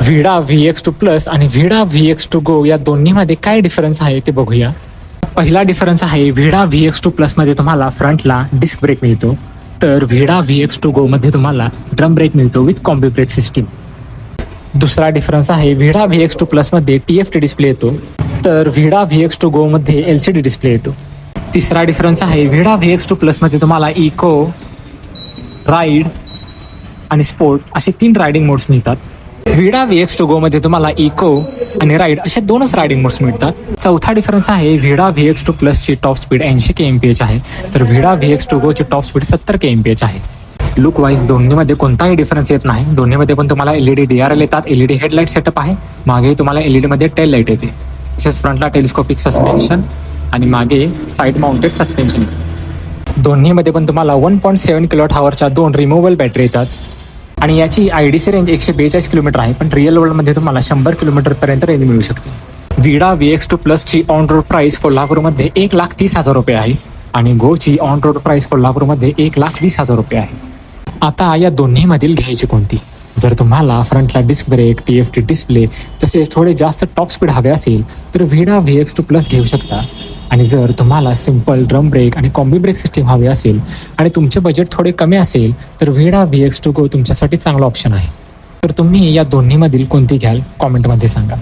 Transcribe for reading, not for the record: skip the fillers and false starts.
व्हिडा VX2 plus आणि व्हिडा VX2 गो या दोन्हीमध्ये काय डिफरन्स आहे ते बघूया. पहिला डिफरन्स आहे व्हिडा VX2 प्लसमध्ये तुम्हाला फ्रंटला डिस्क ब्रेक मिळतो, तर व्हिडा VX2 गो मध्ये तुम्हाला ड्रम ब्रेक मिळतो विथ कॉम्बी ब्रेक सिस्टीम. दुसरा डिफरन्स आहे व्हिडा VX2 प्लसमध्ये TFT डिस्प्ले येतो, तर व्हिडा VX2 गो मध्ये LCD डिस्प्ले येतो. तिसरा डिफरन्स आहे व्हिडा VX2 प्लसमध्ये तुम्हाला इको, राईड आणि स्पोर्ट असे 3 रायडिंग मोड्स मिळतात. व्हिडा VX2 गो मध्ये तुम्हाला इको आणि राईड असे 2च रायडिंग मोड्स मिळतात. चौथा डिफरन्स आहे व्हिडा VX2 प्लसची टॉप स्पीड 80 kmph आहे, तर व्हिडा VX2 गोची टॉप स्पीड 70 kmph आहे. लुक वाईज दोन्हीमध्ये कोणताही डिफरन्स येत नाही. दोन्हीमध्ये पण तुम्हाला LED DRL येतात, LED हेडलाईट सेटअप आहे, मागे तुम्हाला LED मध्ये टेल लाईट येते. तसेच फ्रंटला टेलिस्कोपिक सस्पेन्शन आणि मागे साईड माउंटेड सस्पेन्शन. दोन्हीमध्ये पण तुम्हाला 1.7 kWhच्या 2 रिमूव्हल बॅटरी येतात आणि याची IDC रेंज 142 किलोमीटर आहे, पण रिअल वर्ल्डमध्ये तुम्हाला 100 किलोमीटरपर्यंत रेंज मिळू शकते. व्हिडा VX2 प्लसची ऑन रोड प्राइस कोल्हापूरमध्ये 1,30,000 रुपये आहे आणि गोची ऑन रोड प्राइस कोल्हापूरमध्ये 1,20,000 रुपये आहे. आता या दोन्हीमधील घ्यायची कोणती? जर तुम्हाला फ्रंटला डिस्क ब्रेक, TFT डिस्प्ले तसेच थोडे जास्त टॉप स्पीड हवे असेल तर व्हिडा VX2 प्लस घेऊ शकता. आणि जर तुम्हाला सिंपल ड्रम ब्रेक आणि कॉम्बी ब्रेक सिस्टीम हवे असेल आणि तुमचे बजेट थोडे कमी असेल तर व्हिडा VX2 गो तुमच्यासाठी चांगला ऑप्शन आहे. तर तुम्ही या दोन्हीमधील कोणती घ्याल कॉमेंटमध्ये सांगा.